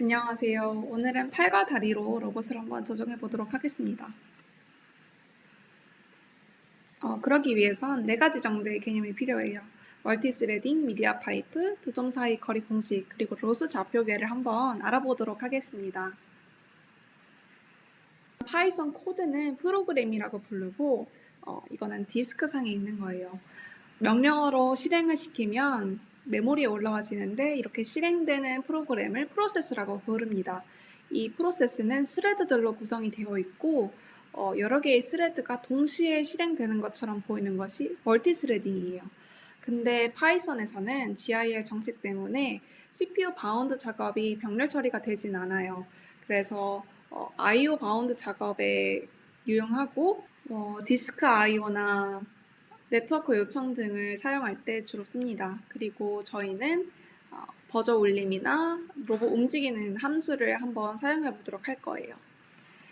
안녕하세요. 오늘은 팔과 다리로 로봇을 한번 조정해 보도록 하겠습니다. 그러기 위해선 4가지 정도의 개념이 필요해요. 멀티스레딩, 미디어 파이프, 두 점 사이 거리 공식, 그리고 로스 좌표계를 한번 알아보도록 하겠습니다. 파이썬 코드는 프로그램이라고 부르고 이거는 디스크상에 있는 거예요. 명령어로 실행을 시키면 메모리에 올라와지는데 이렇게 실행되는 프로그램을 프로세스라고 부릅니다. 이 프로세스는 스레드들로 구성이 되어 있고 여러 개의 스레드가 동시에 실행되는 것처럼 보이는 것이 멀티스레딩이에요. 근데 파이썬에서는 GIL 정책 때문에 CPU 바운드 작업이 병렬 처리가 되진 않아요. 그래서 IO 바운드 작업에 유용하고 디스크 IO나 네트워크 요청 등을 사용할 때 주로 씁니다. 그리고 저희는 버저 울림이나 로봇 움직이는 함수를 한번 사용해 보도록 할 거예요.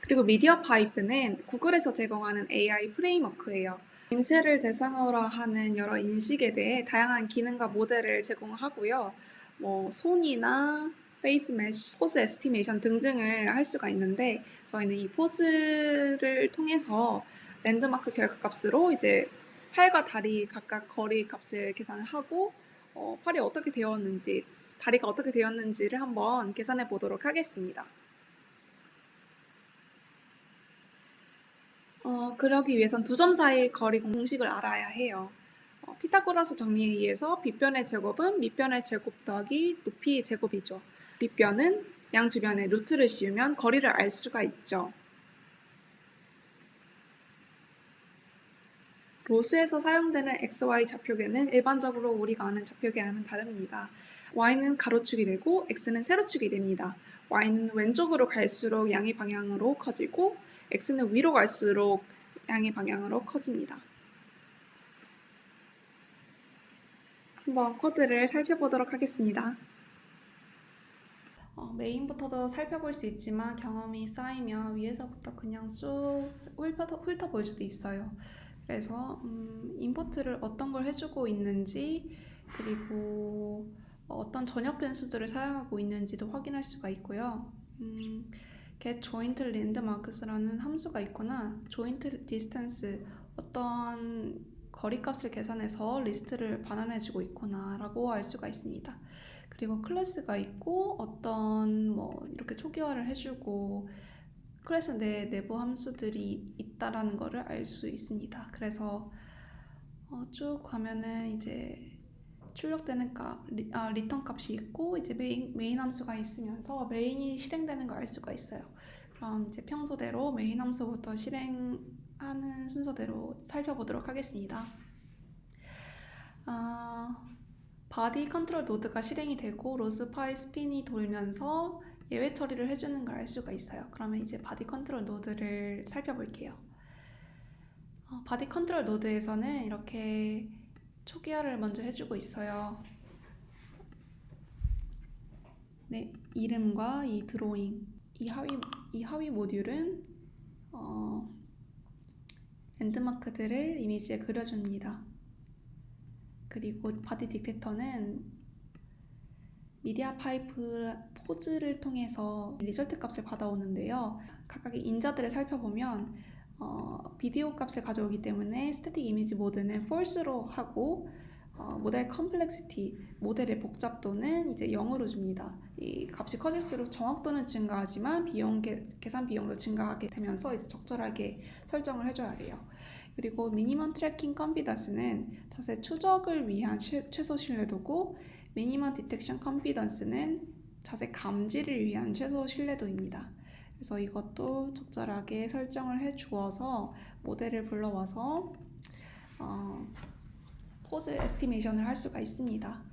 그리고 미디어 파이프는 구글에서 제공하는 AI 프레임워크예요. 인체를 대상으로 하는 여러 인식에 대해 다양한 기능과 모델을 제공하고요. 손이나 페이스 매시, 포즈 에스티메이션 등등을 할 수가 있는데 저희는 이 포즈를 통해서 랜드마크 결과값으로 이제 팔과 다리 각각 거리 값을 계산을 하고 팔이 어떻게 되었는지, 다리가 어떻게 되었는지를 한번 계산해 보도록 하겠습니다. 그러기 위해선 두 점 사이의 거리 공식을 알아야 해요. 피타고라스 정리에 의해서 빗변의 제곱은 밑변의 제곱 더하기 높이의 제곱이죠. 밑변은 양 주변에 루트를 씌우면 거리를 알 수가 있죠. 로스에서 사용되는 XY 좌표계는 일반적으로 우리가 아는 좌표계와는 다릅니다. Y는 가로축이 되고 X는 세로축이 됩니다. Y는 왼쪽으로 갈수록 양의 방향으로 커지고 X는 위로 갈수록 양의 방향으로 커집니다. 한번 코드를 살펴보도록 하겠습니다. 메인부터도 살펴볼 수 있지만 경험이 쌓이면 위에서부터 그냥 쑥 훑어볼 수도 있어요. 그래서 인포트를 어떤 걸 해주고 있는지 그리고 어떤 전역 변수들을 사용하고 있는지도 확인할 수가 있고요. get joint landmarks라는 함수가 있거나 joint distance 어떤 거리값을 계산해서 리스트를 반환해주고 있거나 라고 알 수가 있습니다. 그리고 클래스가 있고 어떤 이렇게 초기화를 해주고 클래스 내 내부 함수들이 있다라는 거를 알 수 있습니다. 그래서 쭉 가면은 이제 출력되는 값, 리턴 값이 있고 이제 메인 함수가 있으면서 메인이 실행되는 걸 알 수가 있어요. 그럼 이제 평소대로 메인 함수부터 실행하는 순서대로 살펴보도록 하겠습니다. 바디 컨트롤 노드가 실행이 되고 로스파이 스핀이 돌면서 예외 처리를 해주는 걸 알 수가 있어요. 그러면 이제 바디 컨트롤 노드를 살펴볼게요. 바디 컨트롤 노드에서는 이렇게 초기화를 먼저 해주고 있어요. 네, 이름과 이 드로잉, 이 하위 모듈은 랜드마크들을 이미지에 그려줍니다. 그리고 바디 딕테터는 미디어 파이프 포즈를 통해서 리절트 값을 받아오는데요. 각각의 인자들을 살펴보면 비디오 값을 가져오기 때문에 스태틱 이미지 모드는 false로 하고 모델 컴플렉시티, 모델의 복잡도는 이제 0으로 줍니다. 이 값이 커질수록 정확도는 증가하지만 계산 비용도 증가하게 되면서 이제 적절하게 설정을 해줘야 돼요. 그리고 미니멈 트래킹 컨피던스는 자세 추적을 위한 최소 신뢰도고 미니멈 디텍션 컨피던스는 자세 감지를 위한 최소 신뢰도입니다. 그래서 이것도 적절하게 설정을 해 주어서 모델을 불러와서 포즈 에스티메이션을 할 수가 있습니다.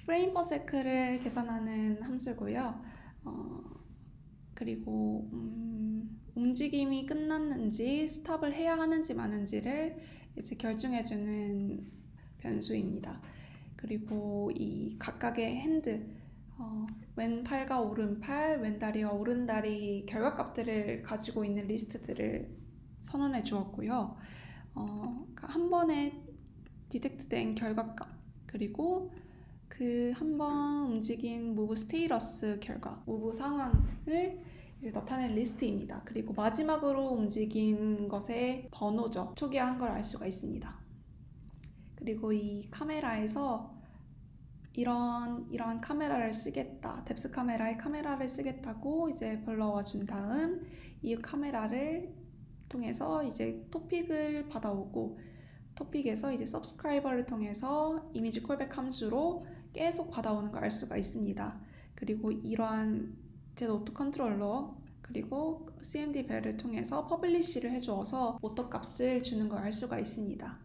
프레임 퍼 세크를 계산하는 함수고요. 그리고 움직임이 끝났는지 스탑을 해야 하는지 마는지를 이제 결정해주는 변수입니다. 그리고 이 각각의 핸드, 왼팔과 오른팔, 왼다리와 오른다리 결과값들을 가지고 있는 리스트들을 선언해 주었고요. 한 번에 디텍트된 결과값, 그리고 그 한번 움직인 무브 스테이러스 결과, 무브 상황을 이제 나타낸 리스트입니다. 그리고 마지막으로 움직인 것의 번호죠. 초기화한 걸 알 수가 있습니다. 그리고 이 카메라에서 이런 카메라를 쓰겠다, 뎁스 카메라의 카메라를 쓰겠다고 이제 불러와 준 다음 이 카메라를 통해서 이제 토픽을 받아오고, 토픽에서 이제 서브스크라이버를 통해서 이미지 콜백 함수로 계속 받아오는 걸 알 수가 있습니다. 그리고 이러한 제 노트 컨트롤러 그리고 cmd 벨을 통해서 퍼블리시를 해주어서 오터 값을 주는 걸 알 수가 있습니다.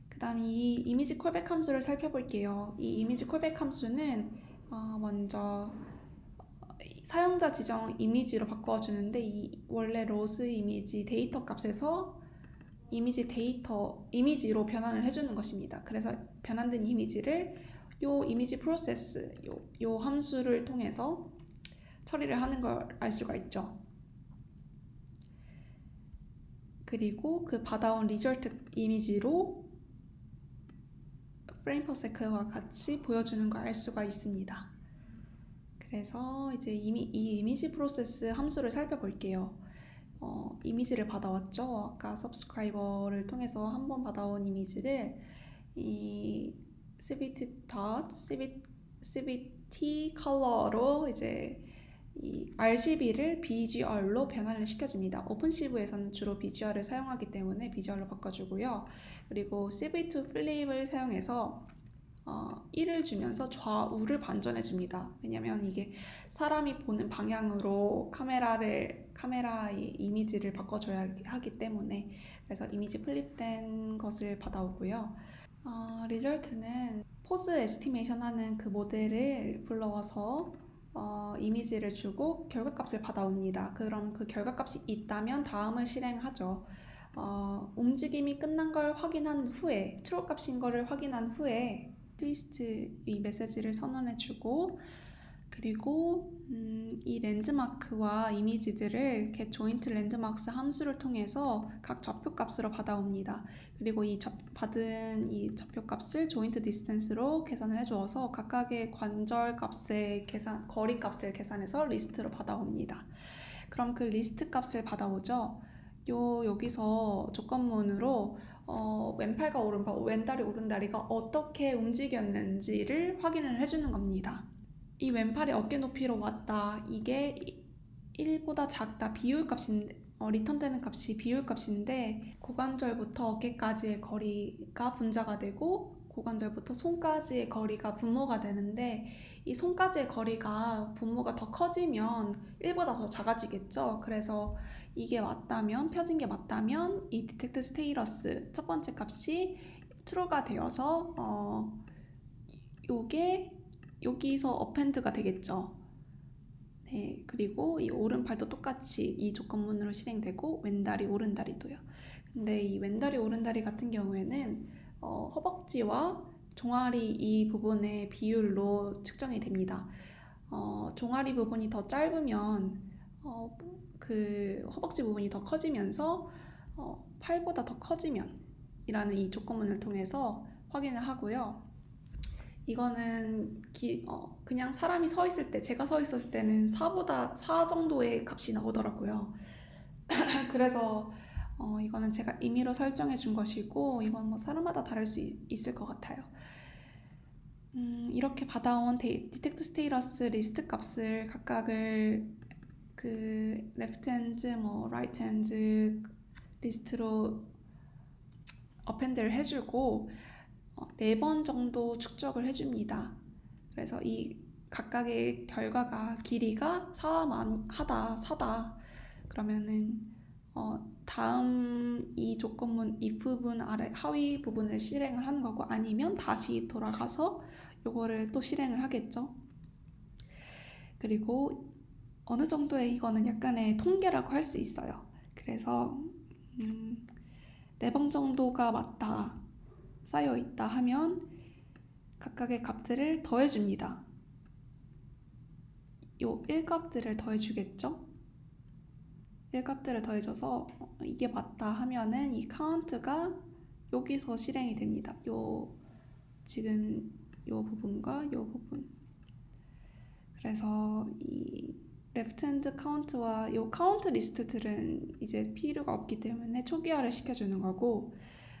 그 다음 이 이미지 콜백 함수를 살펴볼게요. 이 이미지 콜백 함수는 먼저 사용자 지정 이미지로 바꿔주는데, 이 원래 로스 이미지 데이터 값에서 이미지로 변환을 해주는 것입니다. 그래서 변환된 이미지를 요 이미지 프로세스, 요 함수를 통해서 처리를 하는 걸 알 수가 있죠. 그리고 그 받아온 리절트 이미지로 프레임 퍼 세컨드와 같이 보여주는 걸 알 수가 있습니다. 그래서 이제 이 이미지 프로세스 함수를 살펴볼게요. 이미지를 받아왔죠. 아까 서브스크라이버를 통해서 한번 받아온 이미지를 이 cbt 컬러로 이제 이 RGB를 BGR로 변환을 시켜줍니다. 오픈시브에서는 주로 BGR을 사용하기 때문에 BGR로 바꿔주고요. 그리고 cv2 플립을 사용해서 1을 주면서 좌우를 반전해줍니다. 왜냐면 이게 사람이 보는 방향으로 카메라의 이미지를 바꿔줘야 하기 때문에. 그래서 이미지 플립된 것을 받아오고요. 리절트는 포즈 에스티메이션 하는 그 모델을 불러와서 이미지를 주고 결과값을 받아옵니다. 그럼 그 결과값이 있다면 다음을 실행하죠. 움직임이 끝난 걸 확인한 후에, 트루 값인 거를 확인한 후에 트위스트 이 메시지를 선언해주고, 그리고 이 랜드마크와 이미지들을 get joint 랜드마크스 함수를 통해서 각 좌표값으로 받아옵니다. 그리고 받은 이 좌표값을 joint distance로 계산을 해주어서 각각의 관절값의 거리값을 계산해서 리스트로 받아옵니다. 그럼 그 리스트 값을 받아오죠. 여기서 조건문으로 왼팔과 오른팔, 왼다리 오른다리가 어떻게 움직였는지를 확인을 해주는 겁니다. 이 왼팔이 어깨 높이로 왔다, 이게 1보다 작다, 비율값인데 리턴되는 값이 비율값인데, 고관절부터 어깨까지의 거리가 분자가 되고 고관절부터 손까지의 거리가 분모가 되는데, 이 손까지의 거리가 분모가 더 커지면 1보다 더 작아지겠죠. 그래서 이게 맞다면, 펴진 게 맞다면 이 detect status 첫 번째 값이 true가 되어서 요게 여기서 append가 되겠죠. 네, 그리고 이 오른팔도 똑같이 이 조건문으로 실행되고 왼다리 오른다리도요. 근데 이 왼다리 오른다리 같은 경우에는 허벅지와 종아리 이 부분의 비율로 측정이 됩니다. 종아리 부분이 더 짧으면 그 허벅지 부분이 더 커지면서 팔보다 더 커지면 이라는 이 조건문을 통해서 확인을 하고요. 이거는 그냥 사람이 서 있을 때, 제가 서 있었을 때는 4 정도의 값이 나오더라고요. 그래서 이거는 제가 임의로 설정해 준 것이고, 이건 뭐 사람마다 다를 수 있을 것 같아요. 이렇게 받아온 detect status 리스트 값을 각각을 그 left hand, right hand 리스트로 append를 해주고 4번 정도 축적을 해줍니다. 그래서 이 각각의 결과가 길이가 4다 그러면은 다음 이 조건문 이 부분 아래 하위 부분을 실행을 하는 거고, 아니면 다시 돌아가서 요거를 또 실행을 하겠죠. 그리고 어느 정도의 이거는 약간의 통계라고 할 수 있어요. 그래서 4번 정도가 맞다, 쌓여있다 하면 각각의 값들을 더해줍니다. 요 1값들을 더해주겠죠? 1값들을 더해줘서 이게 맞다 하면은 이 카운트가 여기서 실행이 됩니다. 지금 부분과 이 부분. 그래서 이 레프트 핸드 카운트와 이 카운트 리스트들은 이제 필요가 없기 때문에 초기화를 시켜주는 거고,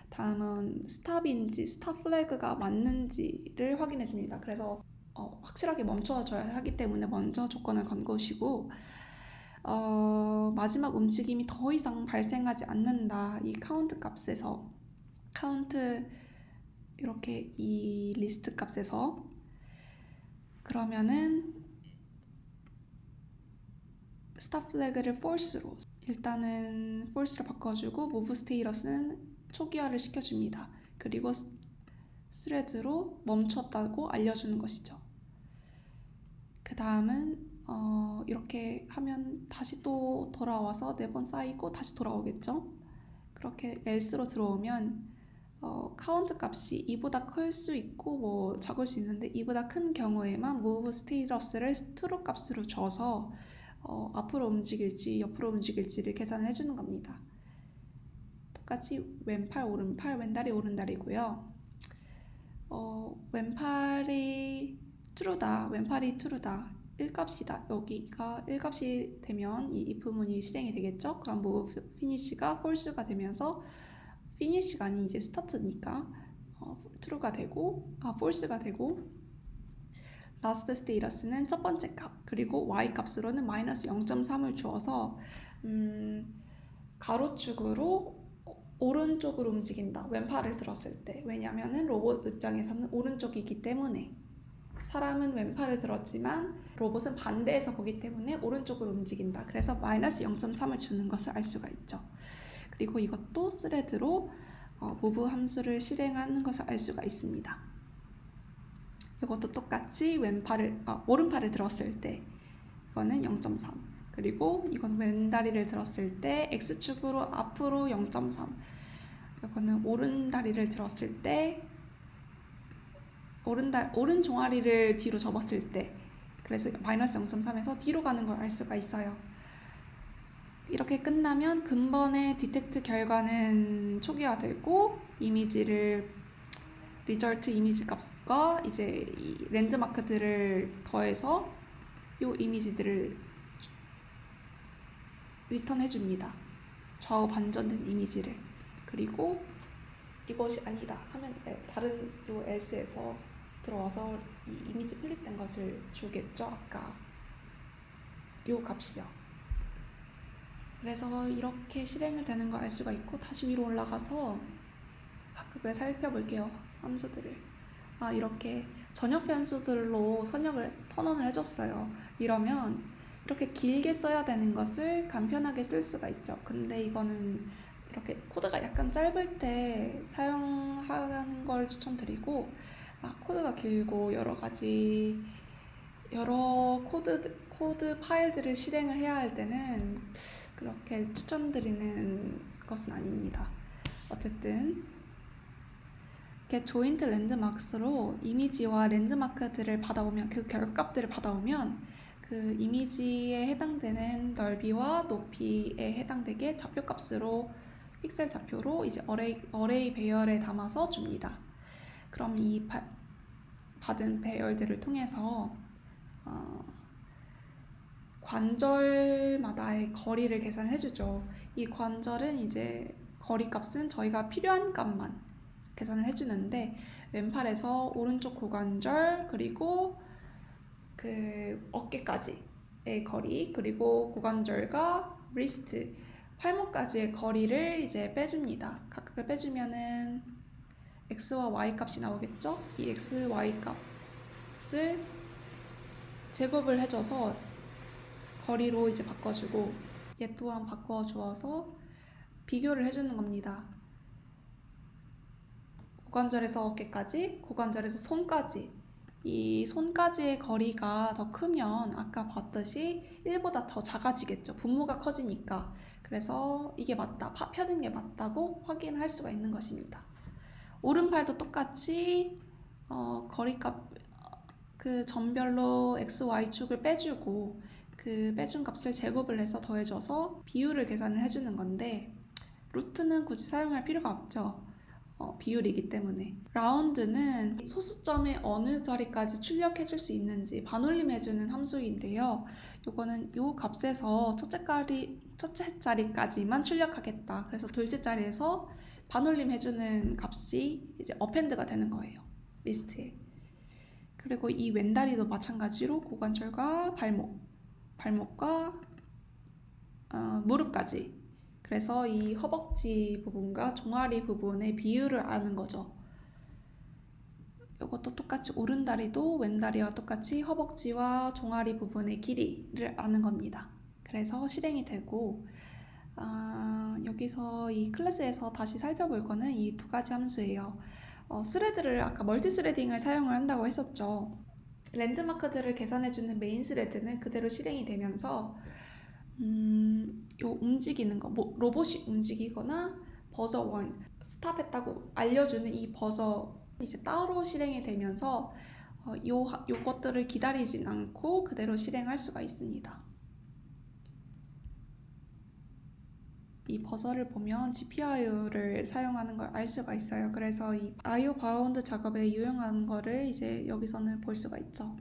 다음은 스탑인지 스탑 플래그가 맞는지를 확인해 줍니다. 그래서 확실하게 멈춰줘야 하기 때문에 먼저 조건을 건 것이고, 마지막 움직임이 더 이상 발생하지 않는다. 이 카운트 값에서, 카운트 이렇게 이 리스트 값에서, 그러면은 스탑 플래그를 false로, 일단은 false로 바꿔주고 move status는 초기화를 시켜줍니다. 그리고 스레드로 멈췄다고 알려주는 것이죠. 그 다음은 이렇게 하면 다시 또 돌아와서 4번 쌓이고 다시 돌아오겠죠. 그렇게 else로 들어오면 카운트 값이 2보다 클 수 있고 뭐 작을 수 있는데 2보다 큰 경우에만 move status를 true 값으로 줘서 앞으로 움직일지 옆으로 움직일지를 계산을 해주는 겁니다. 똑같이 왼팔 오른팔, 왼다리 오른다리고요. 왼팔이 true다, 왼팔이 true다, 1값이다. 여기가 1값이 되면 이 if문이 실행이 되겠죠. 그럼 move finish가 false가 되면서 finish가 아닌 이제 start니까 true가 되고 false가 되고, last status는 첫 번째 값, 그리고 y 값으로는 마이너스 0.3을 주어서 가로축으로 오른쪽으로 움직인다. 왼팔을 들었을 때. 왜냐면은 로봇 입장에서는 오른쪽이기 때문에. 사람은 왼팔을 들었지만 로봇은 반대에서 보기 때문에 오른쪽으로 움직인다. 그래서 마이너스 0.3을 주는 것을 알 수가 있죠. 그리고 이것도 스레드로 move 함수를 실행하는 것을 알 수가 있습니다. 이것도 똑같이 오른팔을 들었을 때 이거는 0.3, 그리고 이건 왼다리를 들었을 때 X축으로 앞으로 0.3, 이거는 오른다리를 들었을 때 오른 종아리를 뒤로 접었을 때, 그래서 마이너스 0.3에서 뒤로 가는 걸 알 수가 있어요. 이렇게 끝나면 근본의 디텍트 결과는 초기화되고 리절트 이미지 값과 이제 이 랜드마크들을 더해서 이 이미지들을 리턴해 줍니다. 좌우 반전된 이미지를. 그리고 이것이 아니다 하면 다른 요 else에서 들어와서 이 이미지 플립된 것을 주겠죠. 아까 요 값이요. 그래서 이렇게 실행을 되는 걸 알 수가 있고, 다시 위로 올라가서 각각을 살펴볼게요. 함수들을. 이렇게 전역 변수들로 선언을 해줬어요. 이러면 이렇게 길게 써야 되는 것을 간편하게 쓸 수가 있죠. 근데 이거는 이렇게 코드가 약간 짧을 때 사용하는 걸 추천드리고, 코드가 길고 여러 코드 파일들을 실행을 해야 할 때는 그렇게 추천드리는 것은 아닙니다. 어쨌든 이렇게 조인트 랜드마크로 이미지와 랜드마크들을 받아오면, 그 결과값들을 받아오면 그 이미지에 해당되는 넓이와 높이에 해당되게 좌표값으로, 픽셀 좌표로 이제 어레이 배열에 담아서 줍니다. 그럼 이 받은 배열들을 통해서 관절마다의 거리를 계산을 해주죠. 이 관절은 이제 거리 값은 저희가 필요한 값만 계산을 해주는데, 왼팔에서 오른쪽 고관절, 그리고 그 어깨까지의 거리, 그리고 고관절과 리스트, 팔목까지의 거리를 이제 빼줍니다. 각각을 빼주면은 x와 y 값이 나오겠죠? 이 x, y 값을 제곱을 해줘서 거리로 이제 바꿔주고, 얘 또한 바꿔주어서 비교를 해주는 겁니다. 고관절에서 어깨까지, 고관절에서 손까지, 이 손까지의 거리가 더 크면 아까 봤듯이 1보다 더 작아지겠죠. 분모가 커지니까. 그래서 이게 맞다, 펴진 게 맞다고 확인할 수가 있는 것입니다. 오른팔도 똑같이 거리값, 그 점별로 x, y축을 빼주고 그 빼준 값을 제곱을 해서 더해줘서 비율을 계산을 해주는 건데, 루트는 굳이 사용할 필요가 없죠. 비율이기 때문에. 라운드는 소수점의 어느 자리까지 출력해줄 수 있는지 반올림해주는 함수인데요. 요거는 요 값에서 첫째 자리까지만 출력하겠다. 그래서 둘째 자리에서 반올림해주는 값이 이제 어펜드가 되는 거예요. 리스트에. 그리고 이 왼다리도 마찬가지로 고관절과 발목과 무릎까지. 그래서 이 허벅지 부분과 종아리 부분의 비율을 아는 거죠. 이것도 똑같이 오른다리도 왼다리와 똑같이 허벅지와 종아리 부분의 길이를 아는 겁니다. 그래서 실행이 되고 여기서 이 클래스에서 다시 살펴볼 거는 이 두 가지 함수예요. 스레드를 아까 멀티 스레딩을 사용을 한다고 했었죠. 랜드마크들을 계산해주는 메인 스레드는 그대로 실행이 되면서 요 움직이는 거, 로봇이 움직이거나 버저 1, 스탑했다고 알려주는 이 버저 이제 따로 실행이 되면서 요것들을 기다리진 않고 그대로 실행할 수가 있습니다. 이 버저를 보면 GPIO를 사용하는 걸 알 수가 있어요. 그래서 이 IO 바운드 작업에 유용한 거를 이제 여기서는 볼 수가 있죠.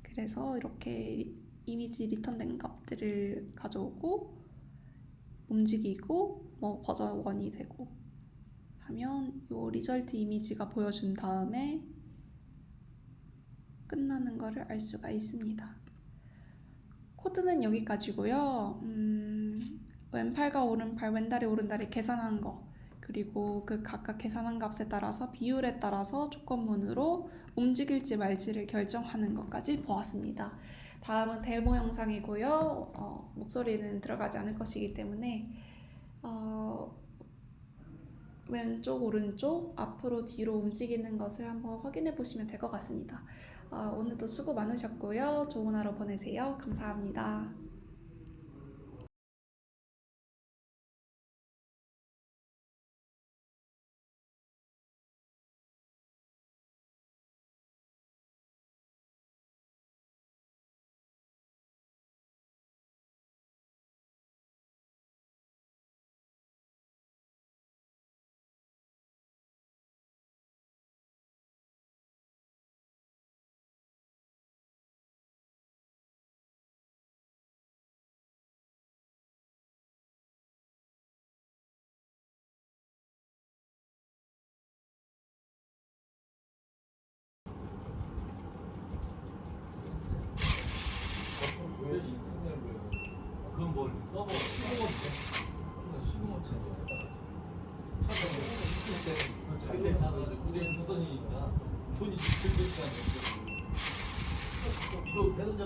그래서 이렇게 이미지 리턴된 값들을 가져오고 움직이고 버전 1이 되고 하면 요 리절트 이미지가 보여준 다음에 끝나는 거를 알 수가 있습니다. 코드는 여기까지고요. 왼팔과 오른팔, 왼다리, 오른다리 계산한 거, 그리고 그 각각 계산한 값에 따라서 비율에 따라서 조건문으로 움직일지 말지를 결정하는 것까지 보았습니다. 다음은 데모 영상이고요. 목소리는 들어가지 않을 것이기 때문에 왼쪽, 오른쪽, 앞으로, 뒤로 움직이는 것을 한번 확인해 보시면 될 것 같습니다. 오늘도 수고 많으셨고요. 좋은 하루 보내세요. 감사합니다. 그건 뭘 서버 시공업체에서 자기 회사가 우리 무선이니까 돈이 들고 있다는 거죠. 이거 배선자